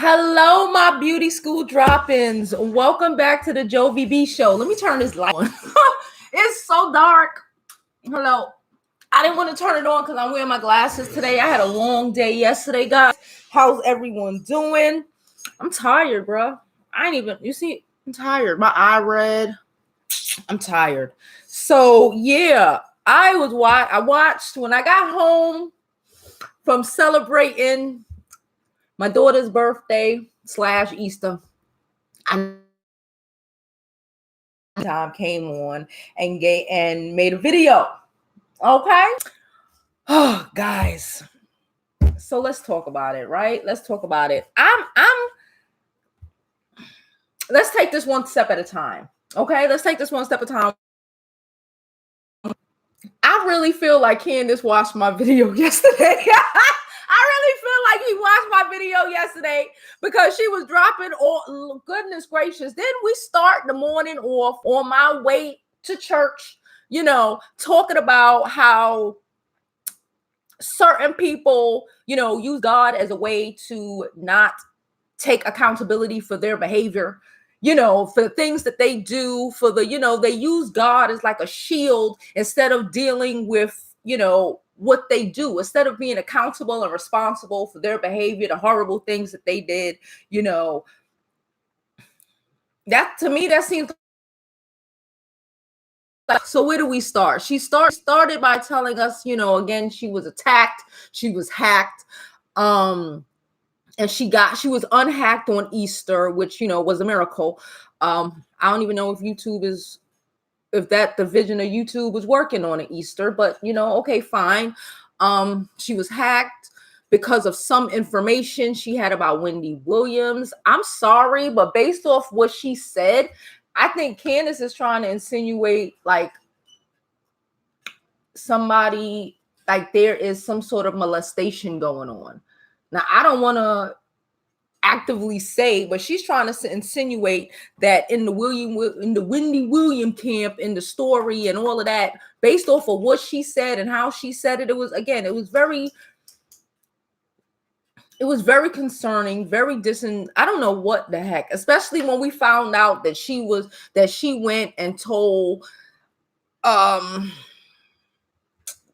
Hello, my beauty school drop-ins. Welcome back to the Jovi B show. Let me turn this light on. It's so dark. Hello. I didn't want to turn it on because I'm wearing my glasses today. I had a long day yesterday, guys. How's everyone doing? I'm tired, bro. I'm tired. My eye red. I'm tired. So, yeah, I watched when I got home from celebrating my daughter's birthday / Easter. Time came on and made a video. Okay. Oh, guys. So let's talk about it, right? Let's talk about it. Let's take this one step at a time. Okay, let's take this one step at a time. I really feel like Candice watched my video yesterday. I really feel like he watched my video yesterday because she was dropping all, goodness gracious. Then we start the morning off on my way to church, talking about how certain people, use God as a way to not take accountability for their behavior, for the things that they do, they use God as like a shield instead of dealing with, what they do, instead of being accountable and responsible for their behavior, the horrible things that they did, that to me, that seems like, so where do we start? She started by telling us, again, she was attacked, she was hacked, and she was unhacked on Easter, which, was a miracle. I don't even know if that division of YouTube was working on an Easter, but okay, fine. She was hacked because of some information she had about Wendy Williams. I'm sorry, but based off what she said, I think Candace is trying to insinuate like somebody, like there is some sort of molestation going on. Now, I don't want to actively say, but she's trying to insinuate that in the Wendy Williams camp, in the story and all of that, based off of what she said and how she said it, it was very concerning, very I don't know what the heck, especially when we found out that she went and told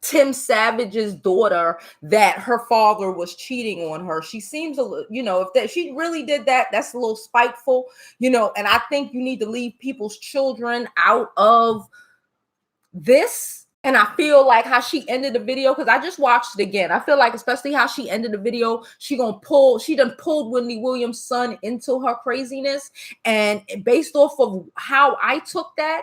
Tim Savage's daughter that her father was cheating on her. She seems a little, if that she really did that, that's a little spiteful, and I think you need to leave people's children out of this. And I feel like how she ended the video, because I just watched it again. I feel like especially how she ended the video, she done pulled Wendy Williams' son into her craziness. And based off of how I took that,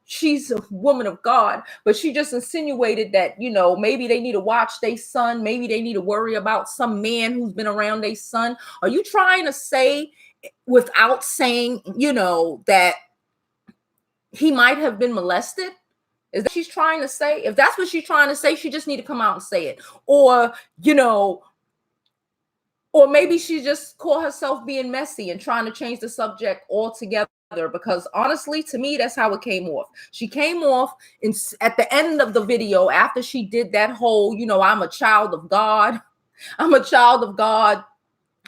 she's a woman of God, but she just insinuated that, maybe they need to watch their son. Maybe they need to worry about some man who's been around their son. Are you trying to say, without saying, that he might have been molested? Is that what she's trying to say? If that's what she's trying to say, she just need to come out and say it. Or, or maybe she just caught herself being messy and trying to change the subject altogether. Because honestly, to me, that's how it came off. She came off at the end of the video after she did that whole, I'm a child of God. I'm a child of God.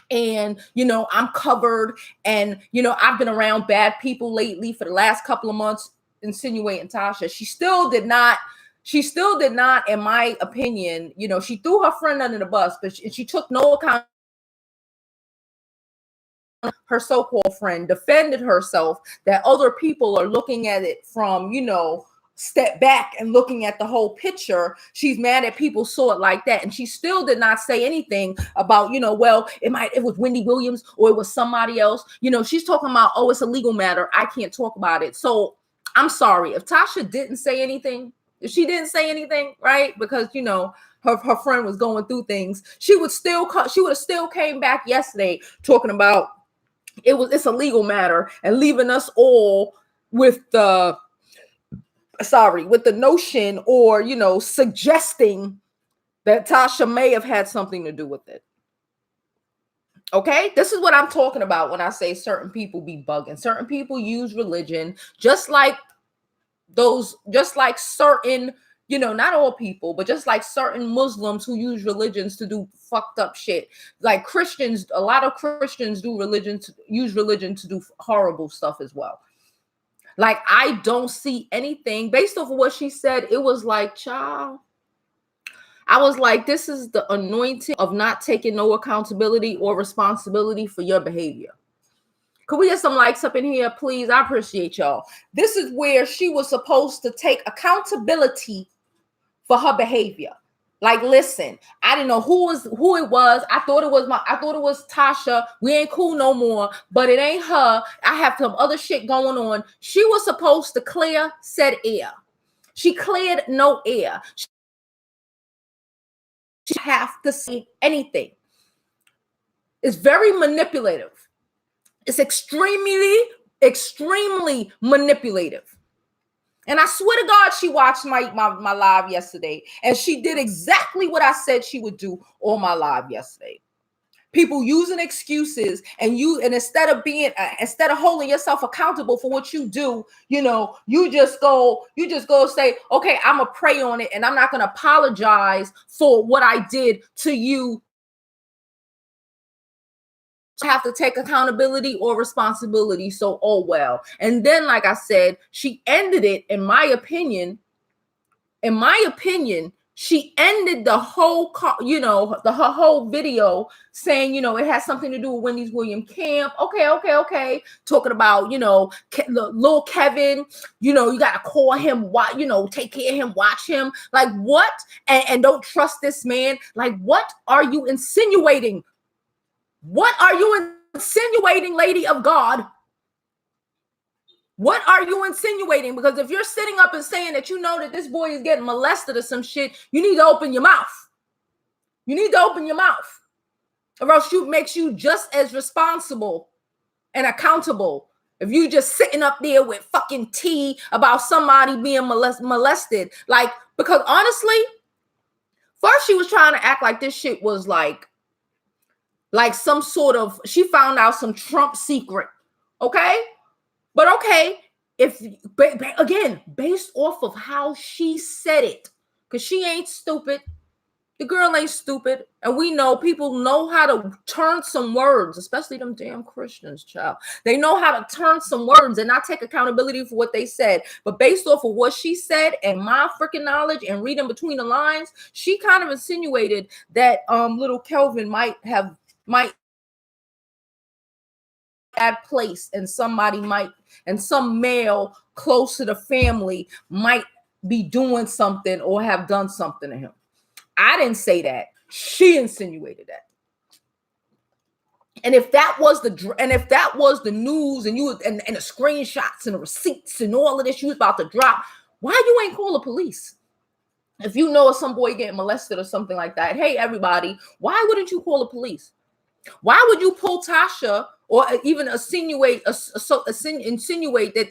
And, I'm covered. And, I've been around bad people lately for the last couple of months, insinuating Tasha. She still did not, in my opinion, she threw her friend under the bus, but she took no account. Her so-called friend defended herself, that other people are looking at it from, step back and looking at the whole picture. She's mad at people saw it like that. And she still did not say anything about, well, it was Wendy Williams or it was somebody else. She's talking about, oh, it's a legal matter, I can't talk about it. So I'm sorry if Tasha didn't say anything. If she didn't say anything, right? Because, her friend was going through things. She would have still came back yesterday talking about it's a legal matter and leaving us all with the notion or, suggesting that Tasha may have had something to do with it. Okay, this is what I'm talking about when I say certain people be bugging. Certain people use religion just like certain, You know, not all people, but just like certain Muslims who use religions to do fucked up shit. Like Christians, a lot of Christians use religion to do horrible stuff as well. Like, I don't see anything based off of what she said. It was like, child, I was like, this is the anointing of not taking no accountability or responsibility for your behavior. Could we get some likes up in here, please? I appreciate y'all. This is where she was supposed to take accountability for her behavior. Like, listen, I didn't know who it was. I thought it was Tasha. We ain't cool no more, but it ain't her. I have some other shit going on. She was supposed to clear said air. She cleared no air. She have to say anything. It's very manipulative. It's extremely manipulative. And I swear to God, she watched my live yesterday, and she did exactly what I said she would do on my live yesterday. People using excuses, and instead of holding yourself accountable for what you do, you know, you just go say, okay, I'm gonna pray on it, and I'm not gonna apologize for what I did to you. Have to take accountability or responsibility. So, oh well. And then, like I said, she ended it, in my opinion, she ended the whole, her whole video saying, you know, it has something to do with Wendy's William Camp. Okay. Talking about, you know, little Kevin, you know, you got to call him, take care of him, watch him. Like, what? And don't trust this man. Like, what are you insinuating? What are you insinuating, lady of God? What are you insinuating? Because if you're sitting up and saying that you know that this boy is getting molested or some shit, you need to open your mouth. You need to open your mouth, or else it makes you just as responsible and accountable if you just sitting up there with fucking tea about somebody being molested. Like, because honestly, first she was trying to act like this shit was like some sort of, she found out some Trump secret. Okay. But okay, again, based off of how she said it, because she ain't stupid. The girl ain't stupid. And we know people know how to turn some words, especially them damn Christians, child. They know how to turn some words and not take accountability for what they said. But based off of what she said and my freaking knowledge and reading between the lines, she kind of insinuated that little Kelvin might bad place, and some male close to the family might be doing something or have done something to him. I didn't say that. She insinuated that. And if that was the news, and the screenshots and the receipts and all of this you was about to drop, why you ain't call the police? If you know of some boy getting molested or something like that, hey everybody, why wouldn't you call the police? Why would you pull Tasha, or even insinuate that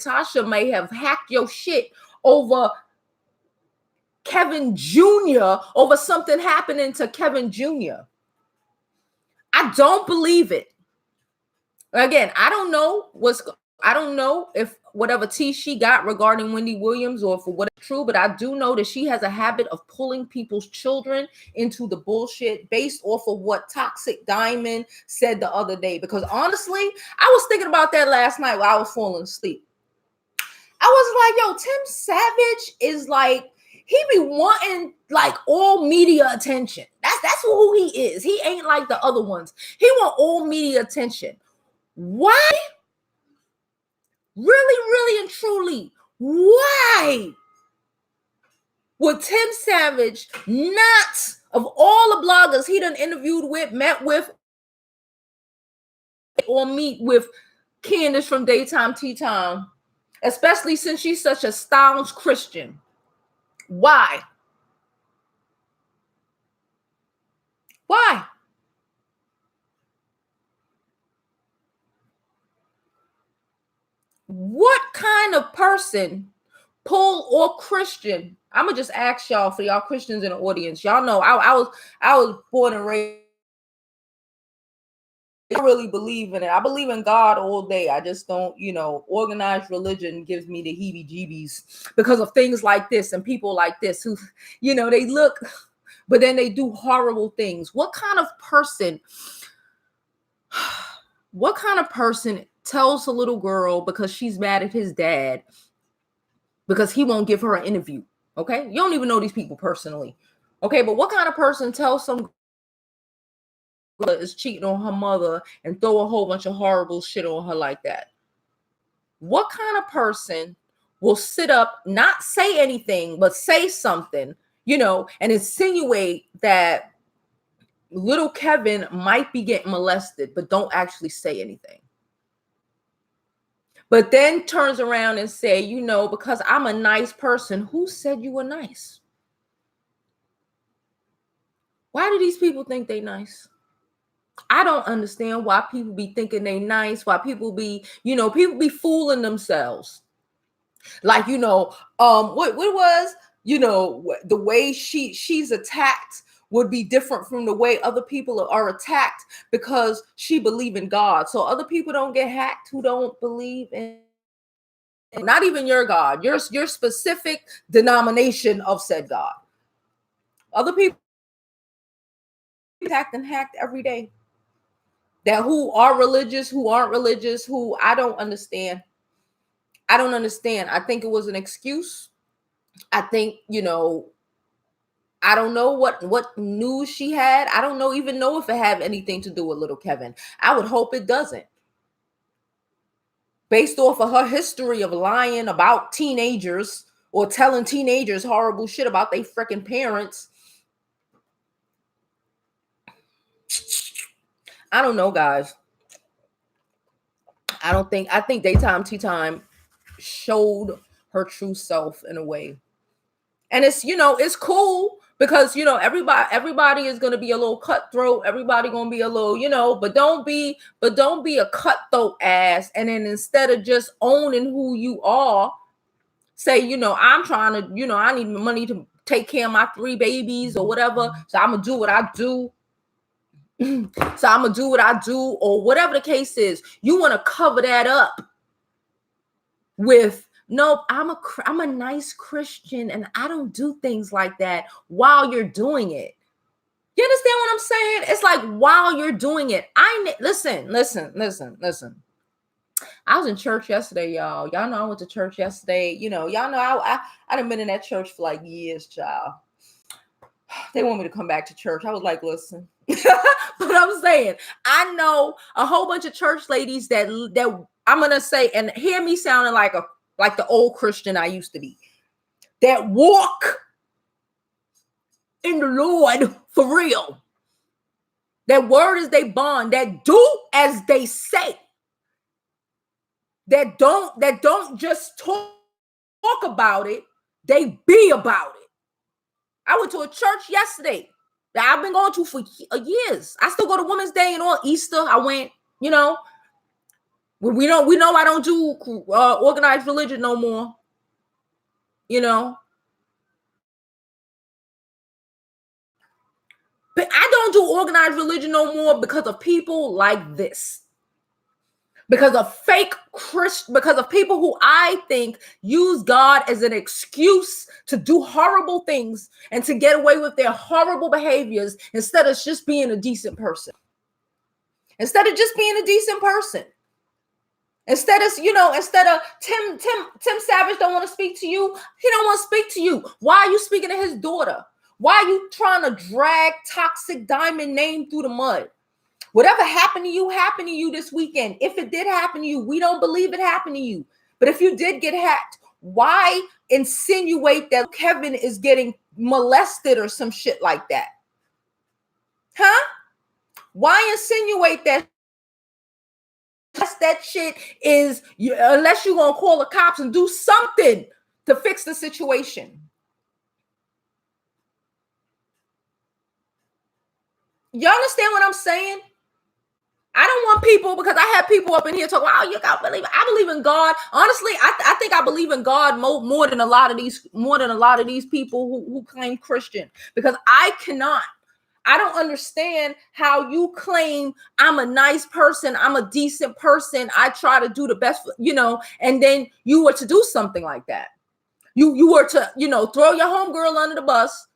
Tasha may have hacked your shit over Kevin Jr., over something happening to Kevin Jr.? I don't believe it. Again, I don't know if whatever tea she got regarding Wendy Williams or for what is true, but I do know that she has a habit of pulling people's children into the bullshit based off of what Toxic Diamond said the other day. Because honestly, I was thinking about that last night while I was falling asleep. I was like, yo, Tim Savage is like, he be wanting like all media attention. That's who he is. He ain't like the other ones. He want all media attention. Why? Really and truly, why would Tim Savage not, of all the bloggers he done interviewed with, met with, or meet with Candice from Daytime Tea Time, especially since she's such a staunch Christian? Why? Why? What kind of person, Paul or Christian? I'm gonna just ask y'all, for y'all Christians in the audience. Y'all know I was born and raised I really believe in it. I believe in God all day. I just don't, organized religion gives me the heebie-jeebies because of things like this and people like this who, they look, but then they do horrible things. What kind of person tells a little girl because she's mad at his dad because he won't give her an interview? Okay. You don't even know these people personally. Okay. But what kind of person tells some is cheating on her mother and throw a whole bunch of horrible shit on her like that? What kind of person will sit up, not say anything, but say something, and insinuate that little Kevin might be getting molested, but don't actually say anything? But then turns around and say, because I'm a nice person. Who said you were nice? Why do these people think they nice? I don't understand why people be thinking they nice, why people be, people be fooling themselves. Like, what was, the way she's attacked would be different from the way other people are attacked because she believe in God. So other people don't get hacked who don't believe in, not even your God, your specific denomination of said God. Other people attacked and hacked every day. That who are religious, who aren't religious, who I don't understand. I don't understand. I think it was an excuse. I think, I don't know what news she had. I don't even know if it had anything to do with little Kevin. I would hope it doesn't. Based off of her history of lying about teenagers or telling teenagers horrible shit about their freaking parents. I don't know, guys. I think Daytime Tea Time showed her true self in a way. And it's, it's cool because, everybody is going to be a little cutthroat. Everybody going to be a little, but don't be a cutthroat ass. And then instead of just owning who you are, say, I'm trying to, I need money to take care of my 3 babies or whatever. So I'm going to do what I do. So I'm going to do what I do, or whatever the case is. You want to cover that up with, nope, I'm a nice Christian and I don't do things like that while you're doing it. You understand what I'm saying? It's like while you're doing it. Listen. I was in church yesterday, y'all. Y'all know I went to church yesterday. Y'all know I done been in that church for like years, child. They want me to come back to church. I was like, listen. But I'm saying, I know a whole bunch of church ladies that I'm gonna say, and hear me sounding like the old Christian I used to be, that walk in the Lord for real. That word is they bond, that do as they say. That don't just talk about it, they be about it. I went to a church yesterday that I've been going to for years. I still go to Women's Day and on Easter. I went, we know I don't do organized religion no more. But I don't do organized religion no more because of people like this. Because of fake because of people who I think use God as an excuse to do horrible things and to get away with their horrible behaviors instead of just being a decent person. Instead of just being a decent person. Instead of Tim Savage don't want to speak to you. He don't want to speak to you. Why are you speaking to his daughter? Why are you trying to drag Toxic Diamond name through the mud? Whatever happened to you this weekend. If it did happen to you, we don't believe it happened to you. But if you did get hacked, why insinuate that Kevin is getting molested or some shit like that? Huh? Why insinuate that? That shit is, unless you're going to call the cops and do something to fix the situation. You understand what I'm saying? I don't want people, because I have people up in here talking, oh, you got to believe. I believe in God. Honestly, I think I believe in God more than a lot of these people who claim Christian, because I cannot I don't understand how you claim I'm a nice person, I'm a decent person, I try to do the best, and then you were to do something like that. You were to, throw your homegirl under the bus,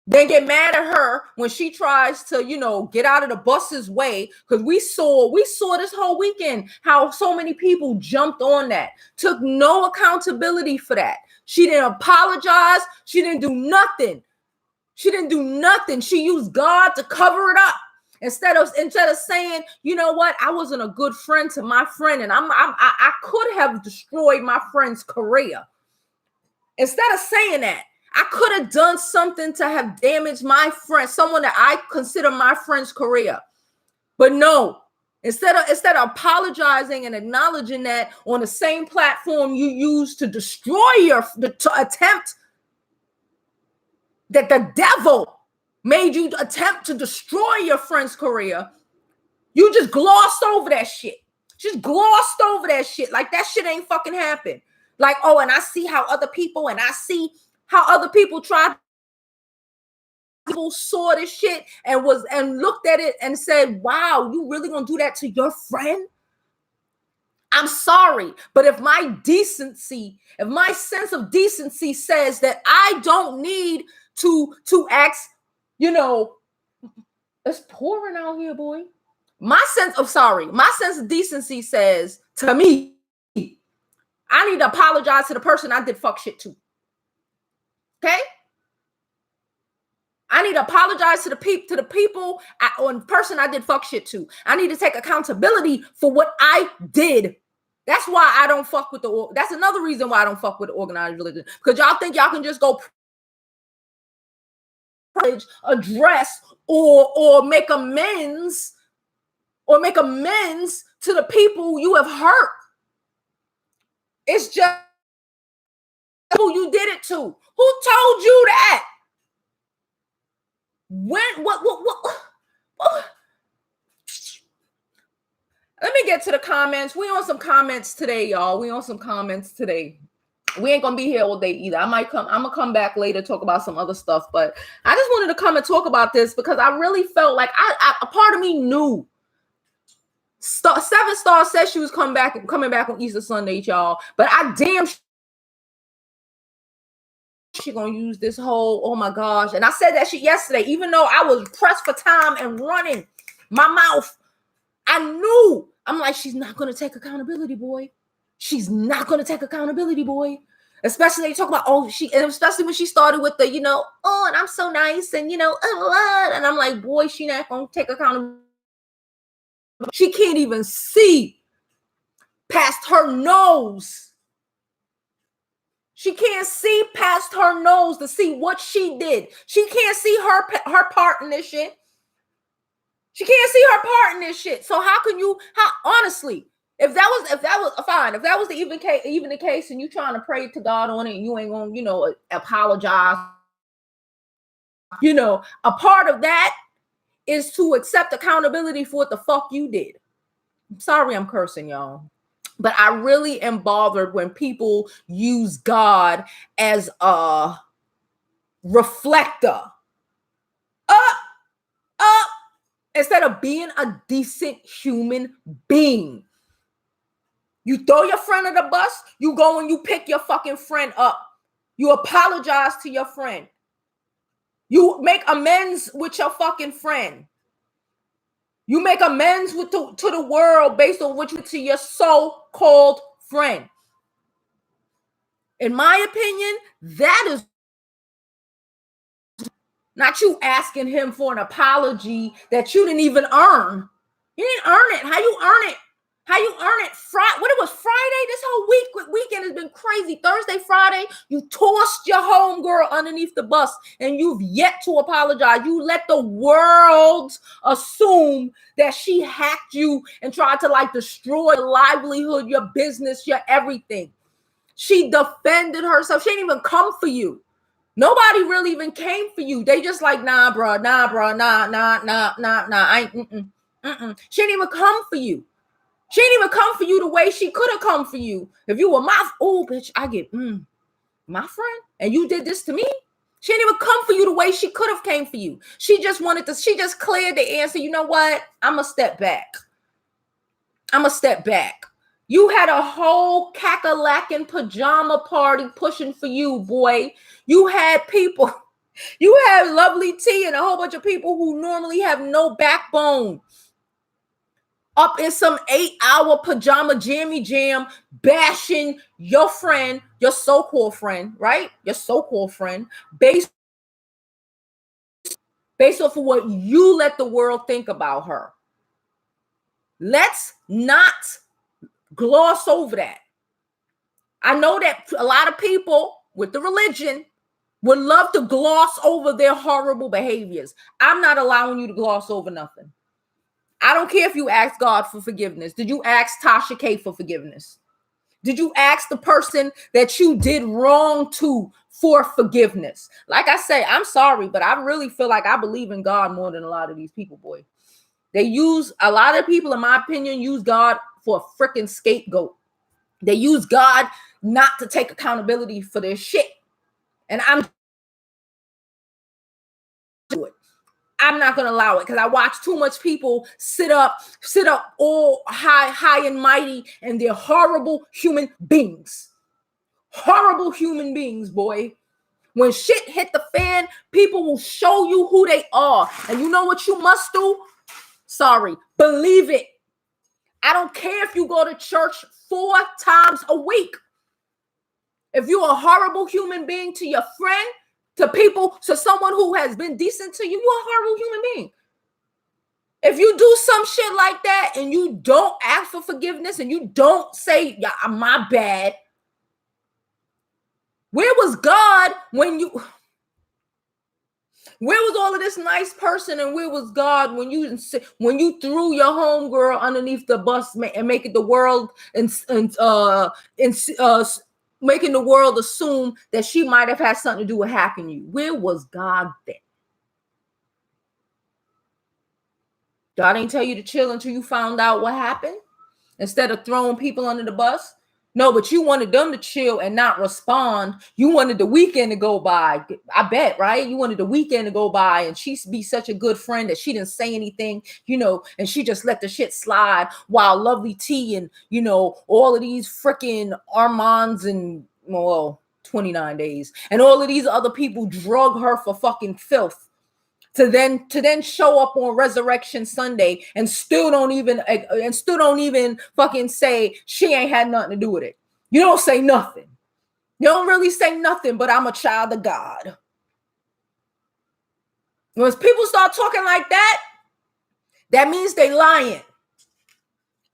then get mad at her when she tries to, get out of the bus's way. Because we saw this whole weekend how so many people jumped on that, took no accountability for that. She didn't apologize. She didn't do nothing. She used God to cover it up. Instead of saying, you know what, I wasn't a good friend to my friend, and I could have destroyed my friend's career. Instead of saying that, I could have done something to have damaged my friend, someone that I consider my friend's career. But no, instead of apologizing and acknowledging that on the same platform you used to destroy to attempt, that the devil made you attempt to destroy your friend's career, you just glossed over that shit. Like that shit ain't fucking happened. Like, oh, and I see how other people tried. People saw this shit and looked at it and said, wow, you really gonna do that to your friend? I'm sorry, but if my sense of decency says that I don't need to ask, it's pouring out here, boy. My sense of decency says to me, I need to apologize to the person I did fuck shit to. Okay? I need to apologize to the people or the person I did fuck shit to. I need to take accountability for what I did. That's why I don't fuck with that's another reason why I don't fuck with the organized religion. Because y'all think y'all can just go address or make amends to the people you have hurt. It's just who you did it to. Who told you that? When what? Let me get to the comments. We on some comments today, y'all. We ain't gonna be here all day either. I'm gonna come back later, talk about some other stuff. But I just wanted to come and talk about this because I really felt like a part of me knew. 7 Star said she was coming back on Easter Sunday, y'all. But I damn she gonna use this whole, oh my gosh. And I said that shit yesterday, even though I was pressed for time and running my mouth. I knew. I'm like, she's not gonna take accountability, boy. She's not gonna take accountability, boy. Especially they talk about, and especially when she started with the, oh, and I'm so nice, and and I'm like, boy, she not gonna take accountability. She can't even see past her nose. She can't see past her nose to see what she did. She can't see her part in this shit. She can't see her part in this shit. So honestly, if that was even the case, and you trying to pray to God on it, and you ain't gonna, apologize. A part of that is to accept accountability for what the fuck you did. I'm sorry, I'm cursing, y'all. But I really am bothered when people use God as a reflector. Instead of being a decent human being. You throw your friend under the bus, you go and you pick your fucking friend up. You apologize to your friend. You make amends with your fucking friend. You make amends to the world based on what you to your so-called friend. In my opinion, that is not you asking him for an apology that you didn't even earn. You didn't earn it. How you earn it? What it was Friday? This whole weekend has been crazy. Thursday, Friday, you tossed your homegirl underneath the bus and you've yet to apologize. You let the world assume that she hacked you and tried to destroy your livelihood, your business, your everything. She defended herself. She didn't even come for you. Nobody really even came for you. They just nah, bro, nah. She didn't even come for you. She didn't even come for you the way she could have come for you. If you were bitch, I get, my friend, and you did this to me. She didn't even come for you the way she could have came for you. She just cleared the answer. You know what? I'm going to step back. You had a whole cackalaacking pajama party pushing for you, boy. You had Lovely T and a whole bunch of people who normally have no backbone up in some 8-hour pajama jammy jam bashing your friend, your so-called friend, right? Your so-called friend, based off of what you let the world think about her. Let's not gloss over that. I know that a lot of people with the religion would love to gloss over their horrible behaviors. I'm not allowing you to gloss over nothing. I don't care if you ask God for forgiveness. Did you ask Tasha K for forgiveness? Did you ask the person that you did wrong to for forgiveness? Like I say, I'm sorry, but I really feel like I believe in God more than a lot of these people, boy. A lot of people, in my opinion, use God for a freaking scapegoat. They use God not to take accountability for their shit. And I'm not going to allow it, because I watch too much people sit up all high and mighty, and they're horrible human beings. Horrible human beings, boy. When shit hit the fan, people will show you who they are. And you know what you must do? Sorry, believe it. I don't care if you go to church 4 times a week. If you're a horrible human being to your friend, to someone who has been decent to you, you're a horrible human being. If you do some shit like that and you don't ask for forgiveness and you don't say, yeah, my bad, where was God when you... Where was all of this nice person, and where was God when you threw your homegirl underneath the bus and making the world making the world assume that she might have had something to do with hacking you? Where was God then? God didn't tell you to chill until you found out what happened, instead of throwing people under the bus? No, but you wanted them to chill and not respond. You wanted the weekend to go by. I bet, right? You wanted the weekend to go by and she be such a good friend that she didn't say anything, and she just let the shit slide, while Lovely T and, all of these freaking Armands and, 29 days, and all of these other people drug her for fucking filth. To then show up on Resurrection Sunday and still don't even fucking say she ain't had nothing to do with it. You don't say nothing. You don't really say nothing, but I'm a child of God. When people start talking like that, that means they lying.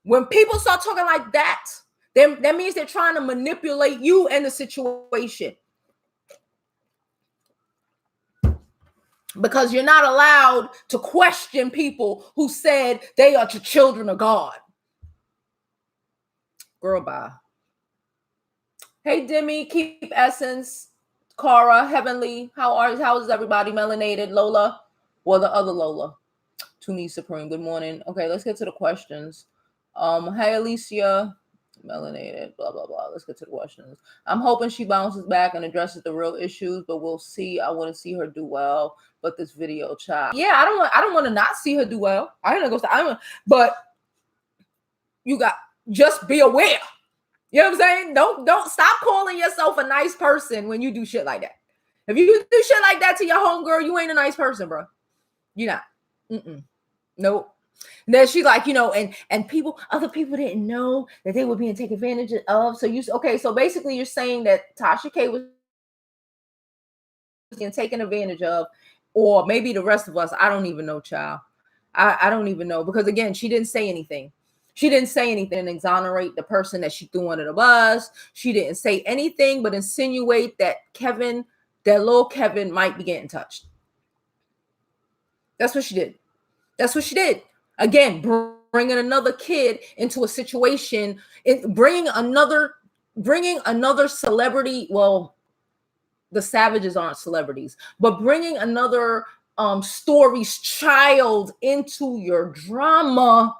When people start talking like that, that means they're trying to manipulate you and the situation. Because you're not allowed to question people who said they are the children of God. Girl, bye. Hey, Demi, Keep Essence, Cara, Heavenly. How is everybody? Melanated, Lola, or the other Lola? To me, Supreme. Good morning. Okay, let's get to the questions. Hey, Alicia, Melanated, blah, blah, blah. Let's get to the questions. I'm hoping she bounces back and addresses the real issues, but we'll see. I want to see her do well. But this video, child. Yeah, I don't want to not see her do well. But you got, just be aware. You know what I'm saying? Don't stop calling yourself a nice person when you do shit like that. If you do shit like that to your homegirl, you ain't a nice person, bro. You're not. Nope. And then she like, and other people didn't know that they were being taken advantage of. So basically you're saying that Tasha K was being taken advantage of, or maybe the rest of us. I don't even know, child. I don't even know, because again, she didn't say anything. She didn't say anything and exonerate the person that she threw under the bus. She didn't say anything but insinuate that little Kevin might be getting touched. That's what she did. Again, bringing another kid into a situation, bringing another celebrity. Well, the Savages aren't celebrities, but bringing another story's child into your drama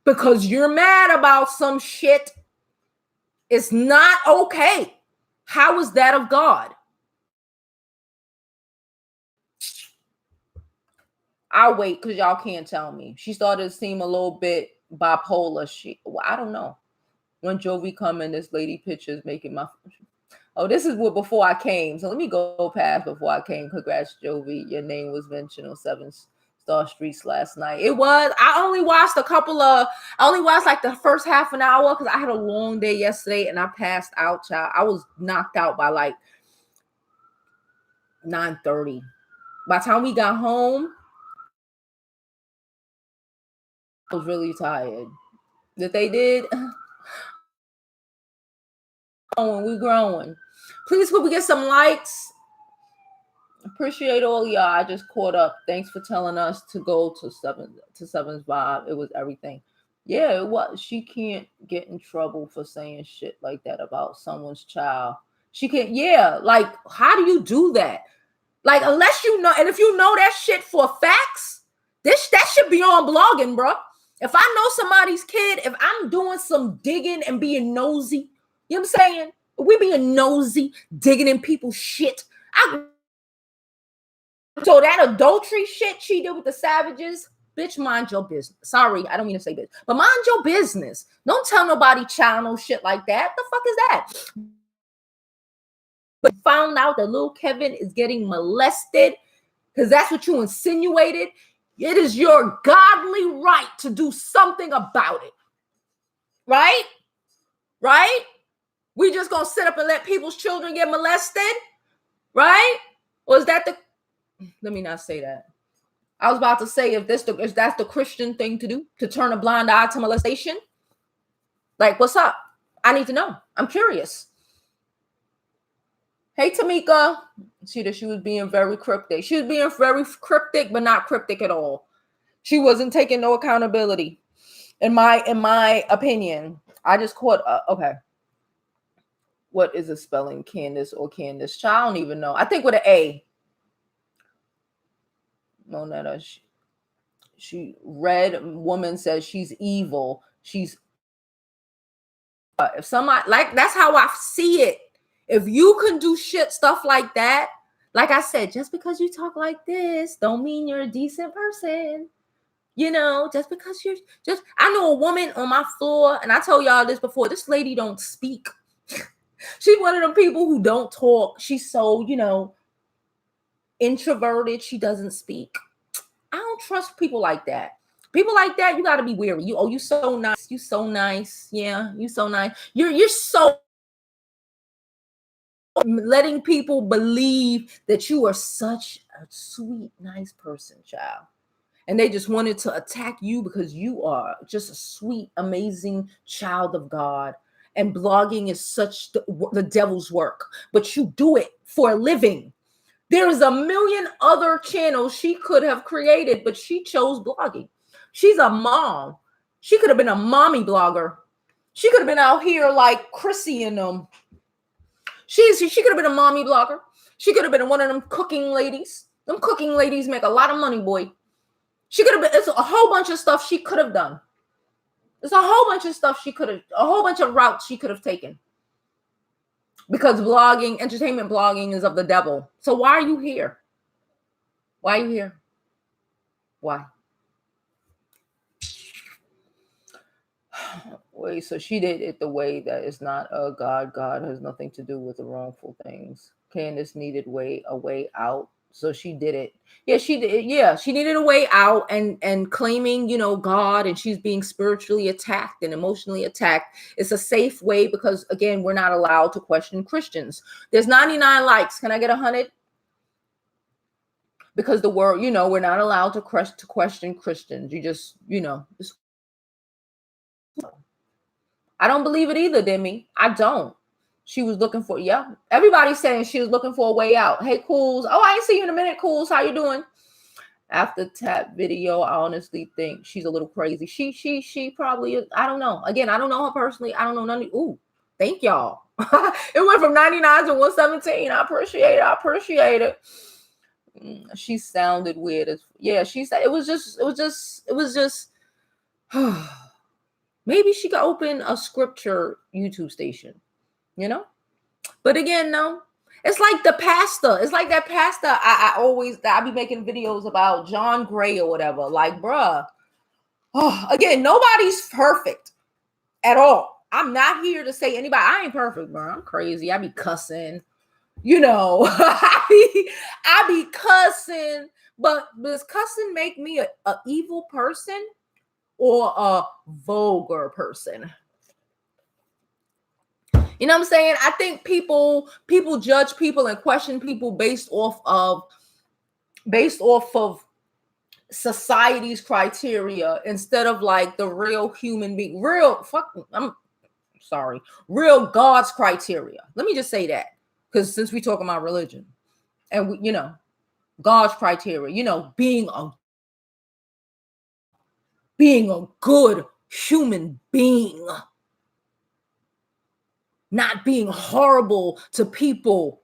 because you're mad about some shit is not okay. How is that of God? I'll wait because y'all can't tell me. She started to seem a little bit bipolar. Well, I don't know. When Jovi come in, this lady pictures making my. Oh, this is what before I came. So let me go past before I came. Congrats, Jovi. Your name was mentioned on 7 Star Streets last night. It was. I only watched like the first half an hour because I had a long day yesterday and I passed out, child. I was knocked out by like 9:30. By the time we got home, I was really tired. That they did. We growing. Please, could we get some likes? Appreciate all y'all. I just caught up. Thanks for telling us to go to Seven's vibe. It was everything. Yeah, it was. She can't get in trouble for saying shit like that about someone's child. She can't. Yeah, like how do you do that? Like unless you know, and if you know that shit for facts, that should be on blogging, bro. If I know somebody's kid, if I'm doing some digging and being nosy, you know what I'm saying? We being nosy, digging in people's shit. So that adultery shit she did with the Savages, bitch, mind your business. Sorry, I don't mean to say bitch, but mind your business. Don't tell nobody child no shit like that. The fuck is that? But found out that little Kevin is getting molested because that's what you insinuated. It is your godly right to do something about it. Right? Right? We just gonna sit up and let people's children get molested? Right? Or is that the... Let me not say that. I was about to say if that's the Christian thing to do, to turn a blind eye to molestation. Like, what's up? I need to know. I'm curious. Hey, Tamika. See that she was being very cryptic. She was being very cryptic, but not cryptic at all. She wasn't taking no accountability. In my opinion, I just caught. Okay. What is the spelling? Candice or Candice? I don't even know. I think with an A. Monetta. She red woman says she's evil. She's if somebody like that's how I see it. If you can do stuff like that, like I said, just because you talk like this, don't mean you're a decent person. You know, just because I know a woman on my floor, and I told y'all this before. This lady don't speak. She's one of them people who don't talk. She's so, introverted. She doesn't speak. I don't trust people like that. People like that, you got to be wary. You so nice. You so nice. Yeah, you so nice. You're so letting people believe that you are such a sweet, nice person, child. And they just wanted to attack you because you are just a sweet, amazing child of God. And blogging is such the devil's work, but you do it for a living. There's a million other channels she could have created, but she chose blogging. She's a mom. She could have been a mommy blogger. She could have been out here like Chrissy and them. She could have been a mommy blogger. She could have been one of them cooking ladies. Them cooking ladies make a lot of money, boy. She could have been, it's a whole bunch of stuff she could have done. There's a whole bunch of stuff a whole bunch of routes she could have taken. Because entertainment blogging is of the devil. So why are you here? Why are you here? Why? Wait, so she did it the way that is not a God. God has nothing to do with the wrongful things. Candace needed a way out. So she did it. Yeah, she did. Yeah, she needed a way out and claiming, God, and she's being spiritually attacked and emotionally attacked. It's a safe way because, again, we're not allowed to question Christians. There's 99 likes. Can I get 100? Because the word, we're not allowed to question Christians. You just, I don't believe it either, Demi. I don't. She was looking for, everybody's saying she was looking for a way out. Hey, Cools. Oh, I ain't see you in a minute, Cools. How you doing? After tap video, I honestly think she's a little crazy. She probably is. I don't know. Again, I don't know her personally. I don't know none of. Ooh, thank y'all. It went from 99 to 117. I appreciate it. She sounded weird as she said it was just maybe she could open a scripture YouTube station, But again, no. It's like the pastor. It's like that pastor. I be making videos about John Gray or whatever. Like, bruh. Oh, again, nobody's perfect at all. I'm not here to say anybody. I ain't perfect, bro. I'm crazy. I be cussing. I be cussing. But does cussing make me a evil person or a vulgar person? You know what I'm saying? I think people judge people and question people based off of society's criteria instead of like the real human being, real God's criteria. Let me just say that, because since we talking about religion and God's criteria, being a good human being, not being horrible to people,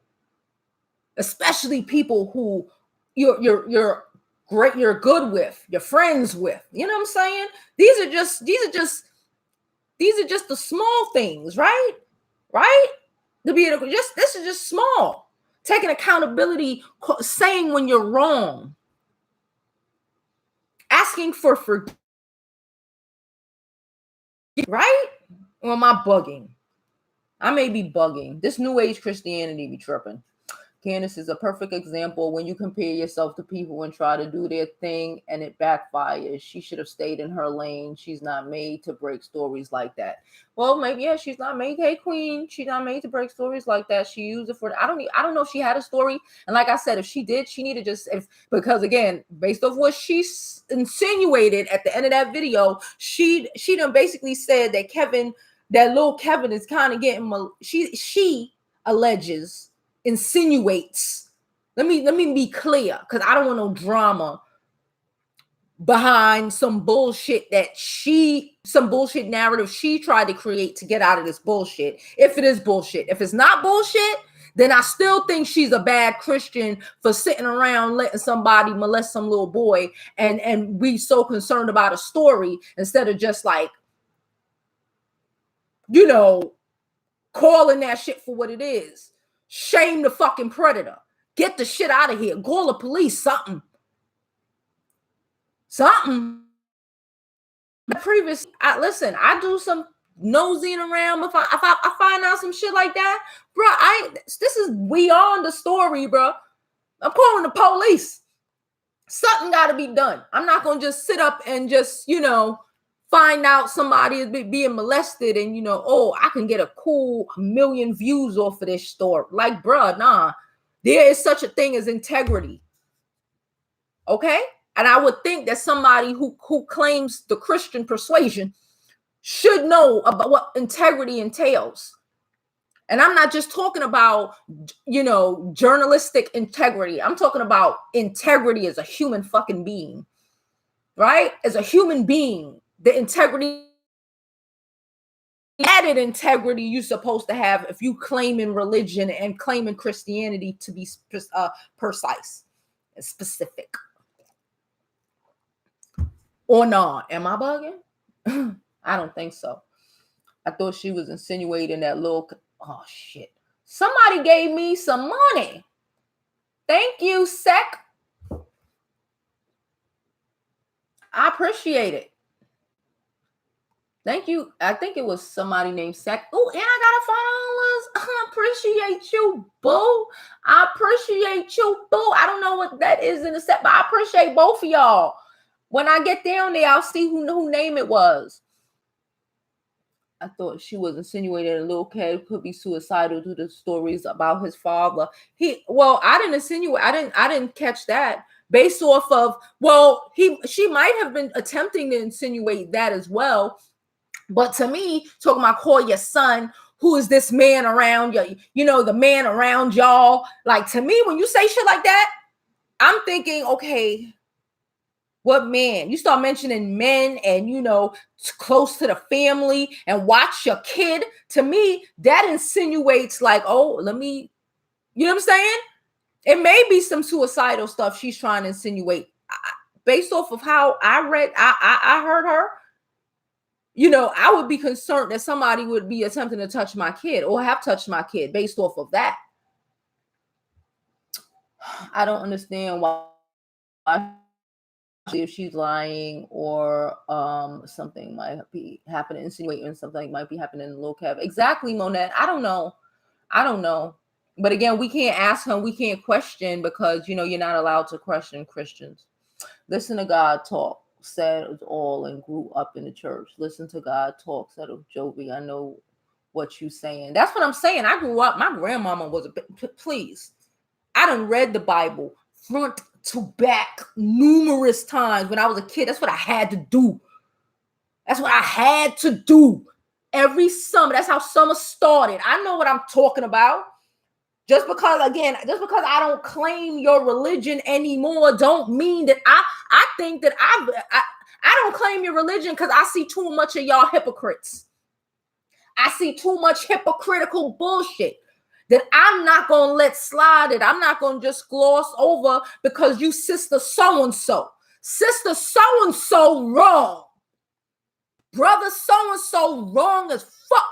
especially people who you're good with, you're friends with. You know what I'm saying? These are just the small things, right? Right? This is just small. Taking accountability, saying when you're wrong, asking for forgiveness, right? Or am I bugging? I may be bugging. This new age Christianity be tripping. Candice is a perfect example. When you compare yourself to people and try to do their thing and it backfires, she should have stayed in her lane. She's not made to break stories like that. Well, maybe, yeah, she's not made. Hey, queen, she's not made to break stories like that. She used it for, I don't know if she had a story. And like I said, if she did, she needed because again, based off what she insinuated at the end of that video, she done basically said that little Kevin is kind of getting, she alleges, insinuates. Let me be clear, because I don't want no drama behind some bullshit narrative she tried to create to get out of this bullshit. If it is bullshit, if it's not bullshit, then I still think she's a bad Christian for sitting around letting somebody molest some little boy and be so concerned about a story instead of just like, calling that shit for what it is. Shame the fucking predator. Get the shit out of here. Call the police. Something. Listen, I do some nosing around. If I find out some shit like that, bro, this is beyond the story, bro. I'm calling the police. Something got to be done. I'm not going to just sit up and just, find out somebody is being molested and, I can get a cool 1 million views off of this story. Like, bruh, nah. There is such a thing as integrity. Okay? And I would think that somebody who claims the Christian persuasion should know about what integrity entails. And I'm not just talking about, journalistic integrity. I'm talking about integrity as a human fucking being, right? As a human being, the integrity, added integrity you're supposed to have if you claim in religion and claim in Christianity to be precise and specific. Or not? Am I bugging? I don't think so. I thought she was insinuating that little. Oh shit! Somebody gave me some money. Thank you, Sec. I appreciate it. Thank you. I think it was somebody named Sec. Oh, and I got $5. I appreciate you, boo. I appreciate you, boo. I don't know what that is in the set, but I appreciate both of y'all. When I get down there, I'll see who name it was. I thought she was insinuating a little kid could be suicidal due to stories about his father. I didn't insinuate. I didn't catch that. Based off of, she might have been attempting to insinuate that as well. But to me, talking about call your son, who is this man around you, the man around y'all. Like, to me, when you say shit like that, I'm thinking, okay, what man? You start mentioning men and, close to the family and watch your kid. To me, that insinuates like, oh, let me, you know what I'm saying? It may be some suicidal stuff she's trying to insinuate. Based off of how I heard her, I would be concerned that somebody would be attempting to touch my kid or have touched my kid based off of that. I don't understand why if she's lying or something might be happening, insinuating something might be happening in the low cap. Exactly, Monette. I don't know. But again, we can't ask him, we can't question, because you're not allowed to question Christians. Listen to God talk, said it all, and grew up in the church. Listen to God talk, said of Jovi. I know what you saying. That's what I'm saying. I grew up, my grandmama was please. I done read the Bible front to back numerous times when I was a kid. That's what I had to do. That's what I had to do every summer. That's how summer started. I know what I'm talking about. Just because I don't claim your religion anymore, don't mean that I think that I don't claim your religion, because I see too much of y'all hypocrites. I see too much hypocritical bullshit that I'm not going to let slide, it. I'm not going to just gloss over because you sister so-and-so. Sister so-and-so wrong. Brother so-and-so wrong as fuck.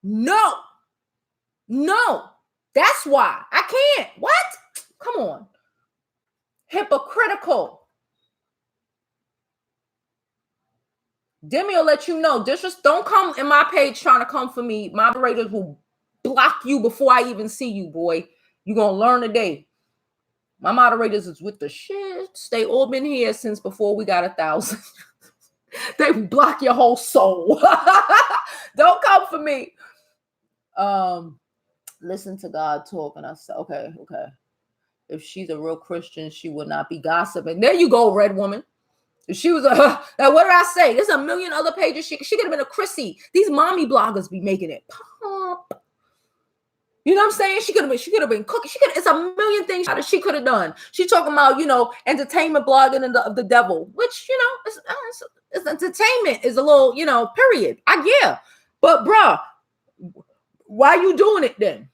No. That's why. I can't. What? Come on. Hypocritical. Demi will let you know. Just don't come in my page trying to come for me. Moderators will block you before I even see you, boy. You're going to learn today. My moderators is with the shit. They all been here since before we got 1,000. They block your whole soul. Don't come for me. Listen to God talk. And I said, okay. If she's a real Christian, she would not be gossiping. There you go, red woman. If she was what did I say? There's a million other pages. She could have been a Chrissy. These mommy bloggers be making it pop. You know what I'm saying? She could have been cooking. It's a million things that she could have done. She talking about, entertainment blogging and the devil, which, it's entertainment is a little, period. I get. But bruh, why you doing it then?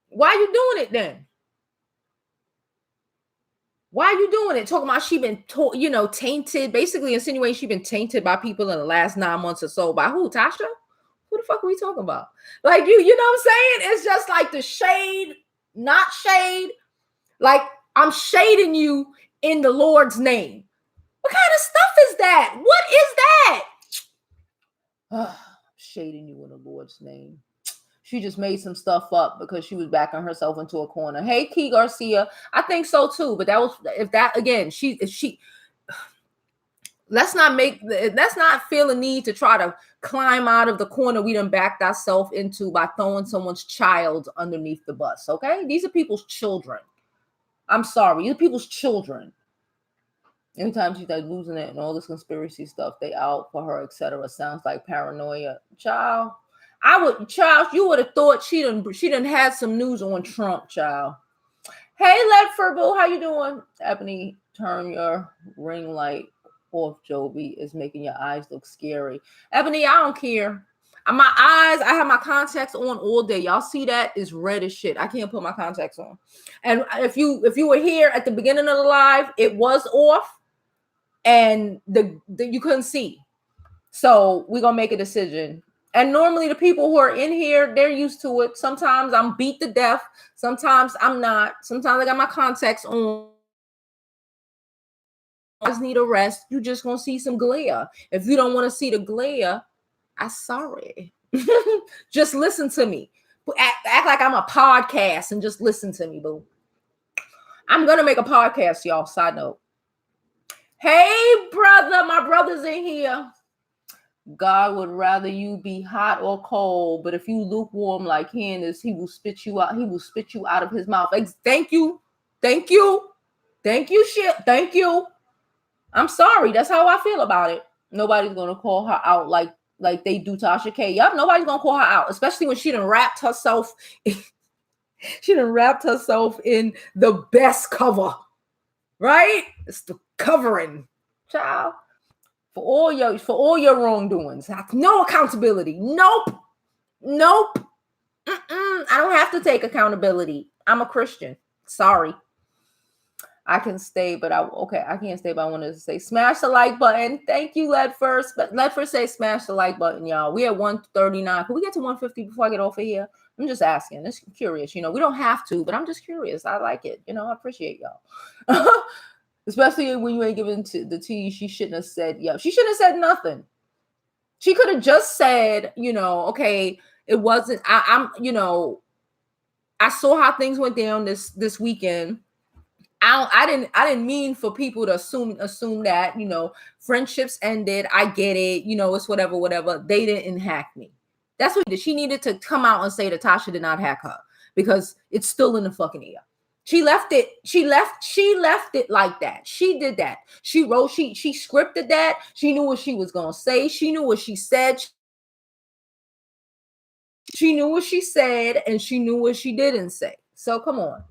Why you doing it then? Why are you doing it? Talking about she been, tainted, basically insinuating she been tainted by people in the last 9 months or so. By who? Tasha? Who the fuck are we talking about? Like, you know what I'm saying? It's just like the shade, not shade. Like, I'm shading you in the Lord's name. What kind of stuff is that? What is that? Shading you in the Lord's name. She just made some stuff up because she was backing herself into a corner. Hey, Key Garcia. I think so too. But let's not feel a need to try to climb out of the corner we done backed ourselves into by throwing someone's child underneath the bus. Okay. These are people's children. I'm sorry. These are people's children. Anytime she's like losing it and all this conspiracy stuff, they out for her, etc. Sounds like paranoia. Child. You would have thought she done had some news on Trump, child. Hey, Ledford Boo, how you doing? Ebony, turn your ring light off, Jovi. Is making your eyes look scary. Ebony, I don't care. My eyes, I have my contacts on all day. Y'all see that? It's red as shit. I can't put my contacts on. And if you were here at the beginning of the live, it was off and you couldn't see. So we're gonna make a decision. And normally the people who are in here, they're used to it. Sometimes I'm beat to death. Sometimes I'm not. Sometimes I got my contacts on. I just need a rest. You just gonna see some glare. If you don't want to see the glare, I'm sorry. Just listen to me. Act like I'm a podcast and just listen to me, boo. I'm gonna make a podcast, y'all. Side note. Hey, brother, my brother's in here. God would rather you be hot or cold, but if you lukewarm like Candice, he will spit you out. He will spit you out of his mouth. Thank you. Shit. Thank you. I'm sorry. That's how I feel about it. Nobody's gonna call her out like they do Tasha K. Yup, nobody's gonna call her out, especially when she done wrapped herself. She done wrapped herself in the best cover, right? It's the covering, child. For all your wrongdoings. No accountability. Nope. I don't have to take accountability. I'm a Christian. Sorry. I can stay, but I can't stay, but I wanted to say smash the like button. Thank you, Ledford. Ledford say smash the like button, y'all. We at 139. Can we get to 150 before I get off of here? I'm just asking. It's curious. We don't have to, but I'm just curious. I like it. I appreciate y'all. Especially when you ain't giving the tea. She shouldn't have said, yeah. She shouldn't have said nothing. She could have just said, okay, it wasn't, I saw how things went down this weekend. I didn't mean for people to assume that, friendships ended. I get it. It's whatever. They didn't hack me. That's what she needed to come out and say that Tasha did not hack her, because it's still in the fucking air. She left it like that. She did that. She wrote, she scripted that. She knew what she was going to say. She knew what she said. She knew what she said, and she knew what she didn't say. So come on.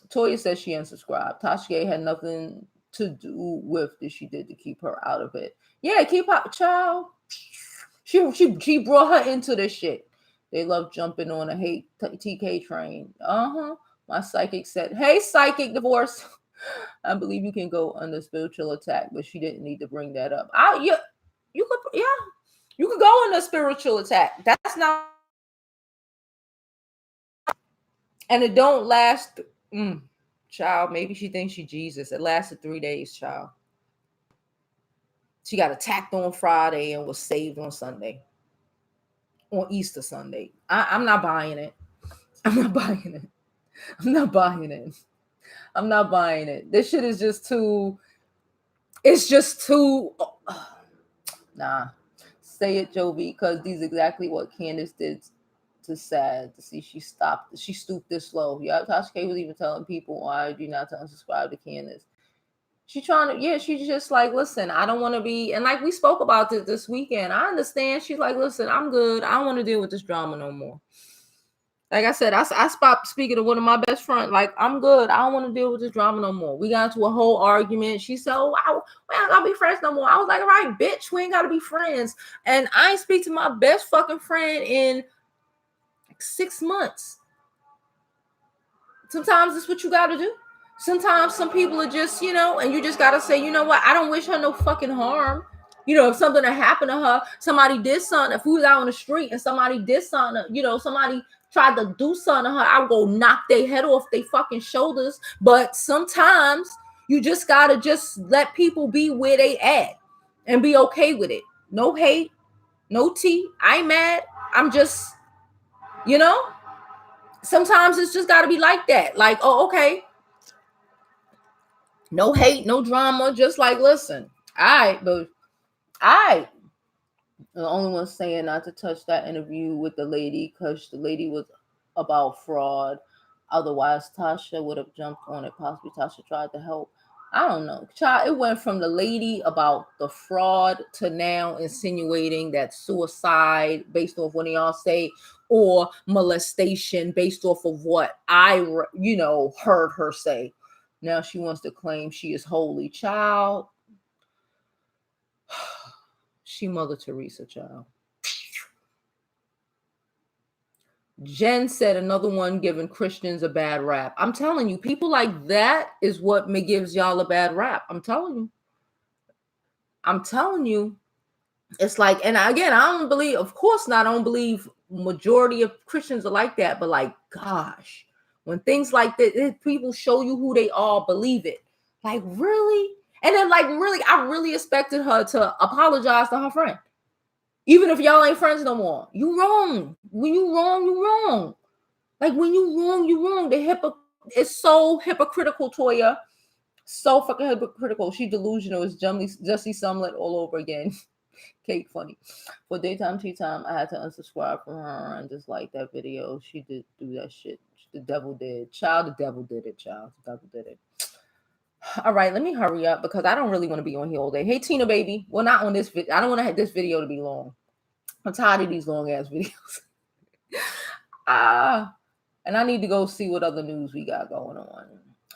Toya says she unsubscribed. Tasha K had nothing to do with that she did to keep her out of it. Yeah, keep her, child. She brought her into this shit. They love jumping on a hate TK train. My psychic said, "Hey, psychic divorce. I believe you can go under spiritual attack," but she didn't need to bring that up. You could go under spiritual attack. That's not, and it don't last. Child, maybe she thinks she Jesus. It lasted 3 days, child. She got attacked on Friday and was saved on Sunday. On Easter Sunday. I'm not buying it. I'm not buying it. I'm not buying it. I'm not buying it. This shit is just too. It's just too. Nah. Say it, Jovi, because these exactly what Candice did to Sad. To see she stooped this low. Yeah, Tasha K was even telling people why do not to unsubscribe to Candice. She's trying to, she's just like, listen, I don't want to be, and like we spoke about this weekend, I understand. She's like, listen, I'm good. I don't want to deal with this drama no more. Like I said, I stopped speaking to one of my best friends. Like, I'm good. I don't want to deal with this drama no more. We got into a whole argument. She said, oh, we ain't gotta be friends no more. I was like, all right, bitch, we ain't gotta be friends. And I ain't speak to my best fucking friend in like 6 months. Sometimes it's what you gotta do. Sometimes some people are just, and you just got to say, you know what? I don't wish her no fucking harm. If something had happened to her, somebody did something, if we was out on the street and somebody did something, somebody tried to do something to her, I would go knock their head off their fucking shoulders. But sometimes you just got to just let people be where they at and be okay with it. No hate, no tea. I ain't mad. I'm just, sometimes it's just got to be like that. Like, oh, okay. No hate, no drama. Just like, listen, the only one saying not to touch that interview with the lady because the lady was about fraud. Otherwise, Tasha would have jumped on it. Possibly Tasha tried to help. I don't know. Child, it went from the lady about the fraud to now insinuating that suicide based off what y'all say, or molestation based off of what I, heard her say. Now she wants to claim she is holy. Child. She Mother Teresa, child. Jen said another one giving Christians a bad rap. I'm telling you, people like that is what gives y'all a bad rap. I'm telling you. It's like, and again, I don't believe, of course not, I don't believe majority of Christians are like that, but like, gosh, when things like that, people show you who they are, believe it. Like, really? And then like, really, I really expected her to apologize to her friend. Even if y'all ain't friends no more. You wrong. When you wrong, you wrong. Like, when you wrong, you wrong. It's so hypocritical, Toya. So fucking hypocritical. She delusional. It's Jussie Sumlet all over again. Kate funny. For daytime tea time, I had to unsubscribe from her and just like that video. She did do that shit. The devil did. Child, the devil did it, child. The devil did it. All right, let me hurry up because I don't really want to be on here all day. Hey, Tina, baby. Well, not on this video. I don't want to have this video to be long. I'm tired of these long ass videos. And I need to go see what other news we got going on.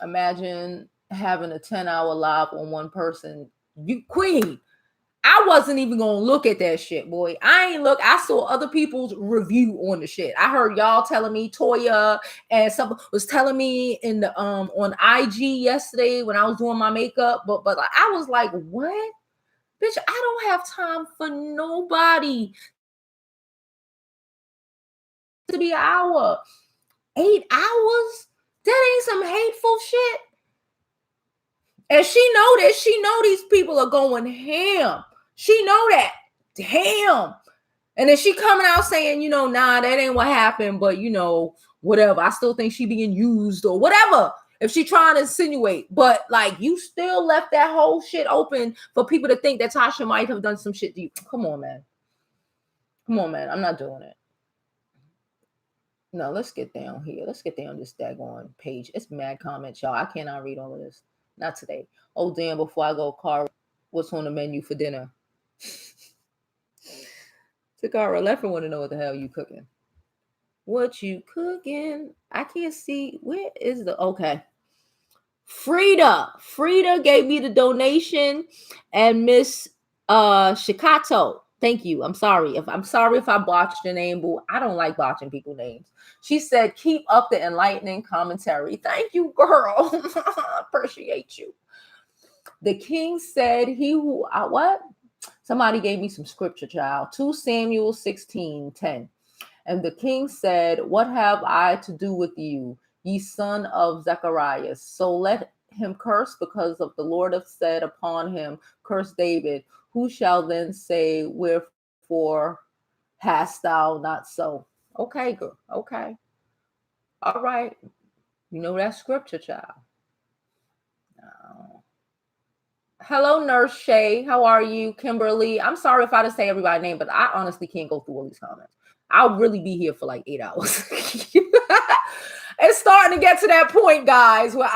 Imagine having a 10-hour live on one person. You queen. I wasn't even gonna look at that shit, boy. I saw other people's review on the shit. I heard y'all telling me, Toya and someone was telling me in the on IG yesterday when I was doing my makeup, but I was like, what? Bitch, I don't have time for nobody to be an hour. 8 hours? That ain't some hateful shit. And she know this. She know these people are going ham. She know that. Damn. And then she coming out saying, nah, that ain't what happened, but whatever. I still think she being used or whatever. If she trying to insinuate, but like you still left that whole shit open for people to think that Tasha might have done some shit to you. Come on, man. Come on, man. I'm not doing it. No, let's get down here. Let's get down this daggone page. It's mad comments, y'all. I cannot read all of this. Not today. Oh, damn, before I go, Cara, what's on the menu for dinner? Takara, Leffin want to know what the hell you cooking. What you cooking? I can't see. Where is the... Okay. Frida gave me the donation, and Miss Shikato. Thank you. I'm sorry if I botched your name, but I don't like botching people's names. She said, keep up the enlightening commentary. Thank you, girl. Appreciate you. The king said, he who... what? Somebody gave me some scripture, child. 2 Samuel 16:10. And the king said, what have I to do with you, ye son of Zacharias? So let him curse, because of the Lord have said upon him, curse David. Who shall then say, wherefore hast thou not so? Okay, girl. Okay. All right. You know that scripture, child. No. Hello, Nurse Shay. How are you? Kimberly. I'm sorry if I didn't say everybody's name, but I honestly can't go through all these comments. I'll really be here for like 8 hours. It's starting to get to that point, guys, where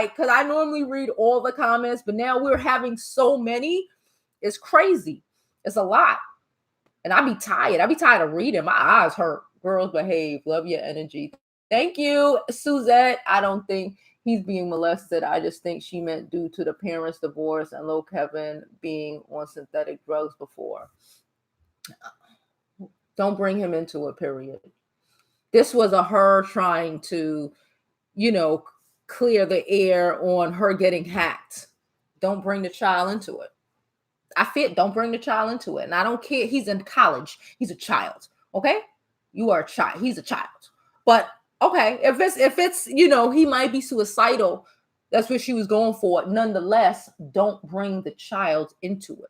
because I normally read all the comments, but now we're having so many. It's crazy. It's a lot. And I be tired. I be tired of reading. My eyes hurt. Girls behave. Love your energy. Thank you, Suzette. I don't think he's being molested. I just think she meant due to the parents' divorce and Lil Kevin being on synthetic drugs before. Don't bring him into it, period. This was her trying to, clear the air on her getting hacked. Don't bring the child into it. Don't bring the child into it. And I don't care. He's in college. He's a child. Okay? You are a child. He's a child. But okay, if it's, he might be suicidal. That's what she was going for. Nonetheless, don't bring the child into it.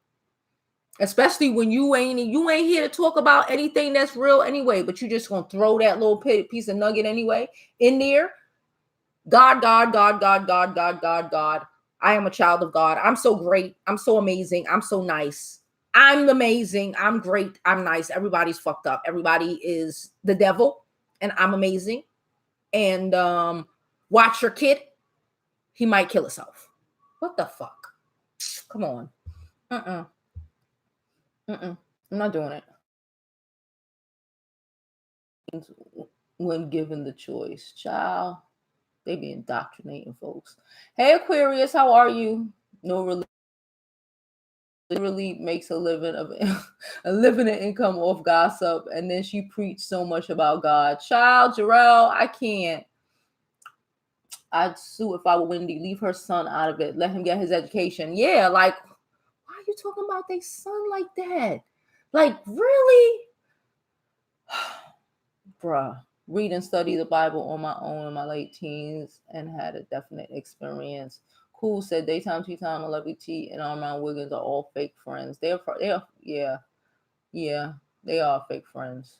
Especially when you ain't here to talk about anything that's real anyway, but you just gonna throw that little piece of nugget anyway in there. God. I am a child of God. I'm so great. I'm so amazing. I'm so nice. I'm amazing. I'm great. I'm nice. Everybody's fucked up. Everybody is the devil, and I'm amazing. And watch your kid. He might kill himself. What the fuck? Come on. I'm not doing it. When given the choice, child, they be indoctrinating folks. Hey, Aquarius, how are you? No, really makes a living and income off gossip, and then she preached so much about God. Child, Jarrell, I can't. I'd sue if I were Wendy. Leave her son out of it. Let him get his education. Yeah, like, why are you talking about their son like that? Like, really? Bruh. Read and study the Bible on my own in my late teens and had a definite experience. Cool said daytime, tea time, Lovey T, and Armand Wiggins are all fake friends. They are fake friends.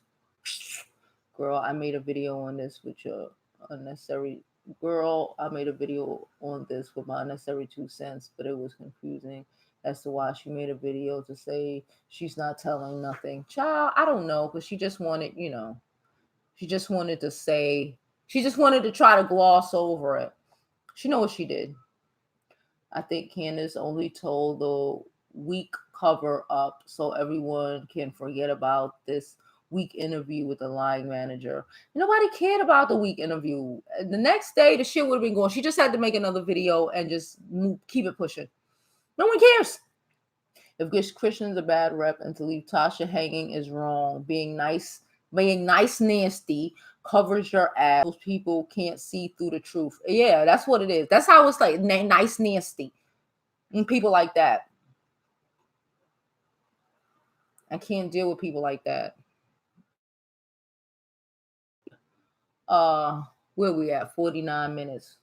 Girl, I made a video on this with your unnecessary. Girl, I made a video on this with my unnecessary 2 cents, but it was confusing as to why she made a video to say she's not telling nothing. Child, I don't know, because she just wanted, she just wanted to say, she just wanted to try to gloss over it. She know what she did. I think Candace only told the weak cover up so everyone can forget about this weak interview with the line manager. Nobody cared about the weak interview. The next day, the shit would have been going. She just had to make another video and just keep it pushing. No one cares. If Christian's a bad rep and to leave Tasha hanging is wrong, being nice, nasty covers your ass. Those people can't see through the truth. Yeah, that's what it is. That's how it's like, nice, nasty. And people like that. I can't deal with people like that. Where we at? 49 minutes.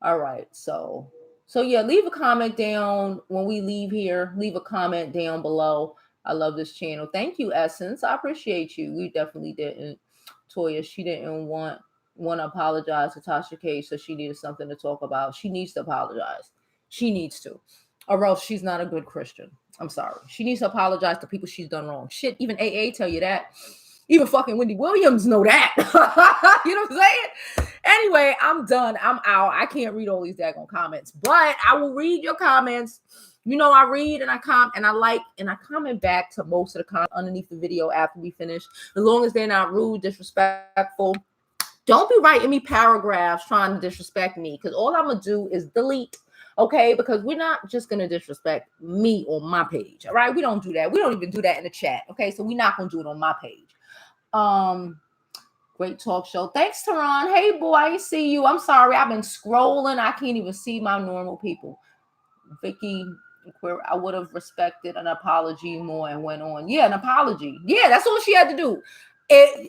All right. So yeah, leave a comment down when we leave here. Leave a comment down below. I love this channel. Thank you, Essence. I appreciate you. We definitely didn't. Toya, she didn't want to apologize to Tasha K, so she needed something to talk about. She needs to apologize. She needs to. Or else she's not a good Christian. I'm sorry. She needs to apologize to people she's done wrong. Shit, even AA tell you that. Even fucking Wendy Williams know that. You know what I'm saying? Anyway, I'm done. I'm out. I can't read all these daggone comments, but I will read your comments. You know, I read and I comment and I like and I comment back to most of the comments underneath the video after we finish. As long as they're not rude, disrespectful. Don't be writing me paragraphs trying to disrespect me, because all I'm going to do is delete. Okay, because we're not just going to disrespect me on my page. All right, we don't do that. We don't even do that in the chat. Okay, so we're not going to do it on my page. Great talk show. Thanks, Teron. Hey, boy, I see you. I'm sorry. I've been scrolling. I can't even see my normal people. Vicky, I would have respected an apology more and went on. Yeah, an apology. Yeah, that's all she had to do.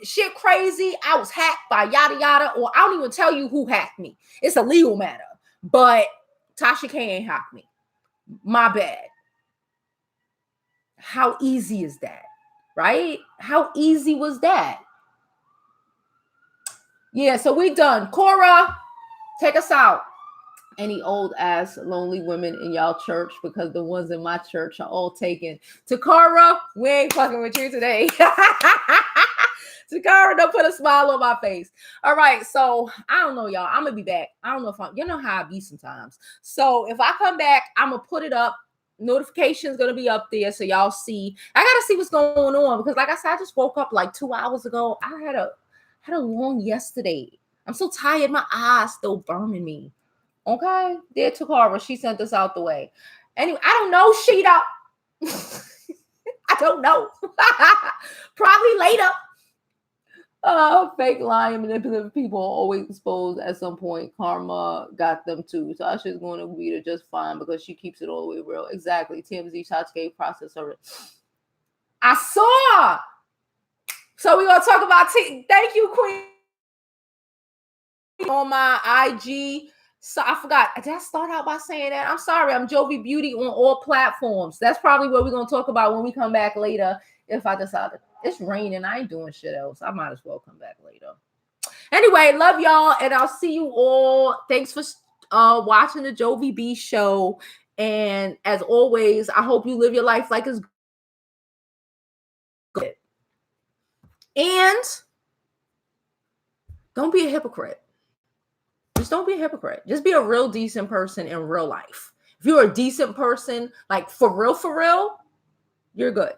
Shit crazy. I was hacked by yada yada, or I don't even tell you who hacked me. It's a legal matter. But Tasha K ain't hacked me. My bad. How easy is that? Right? How easy was that? Yeah, so we done. Cora, take us out. Any old ass lonely women in y'all church, because the ones in my church are all taken. Takara, we ain't fucking with you today. Takara, don't put a smile on my face. All right, so I don't know, y'all. I'm gonna be back. I don't know if you know how I be sometimes. So if I come back, I'm gonna put it up. Notifications gonna be up there so y'all see. I gotta see what's going on, because like I said, I just woke up like 2 hours ago. I had a long yesterday. I'm so tired. My eyes still burning me. Okay, there Takara. She sent us out the way. Anyway, I don't know, Sheeta. I don't know. Probably later. Fake lying, manipulative people are always exposed at some point. Karma got them too. Tasha's going to beat her just fine because she keeps it all the way real. Exactly. TMZ Tasha K process her. I saw. So we're gonna talk about thank you, Queen. On my IG. So I forgot. Did I start out by saying that? I'm sorry. I'm JoviBeauty on all platforms. That's probably what we're gonna talk about when we come back later. If I decide it's raining, I ain't doing shit else. I might as well come back later. Anyway, love y'all, and I'll see you all. Thanks for watching the Jovi B show. And as always, I hope you live your life like it's good. And don't be a hypocrite. Just don't be a hypocrite. Just be a real decent person in real life. If you're a decent person, like for real, you're good.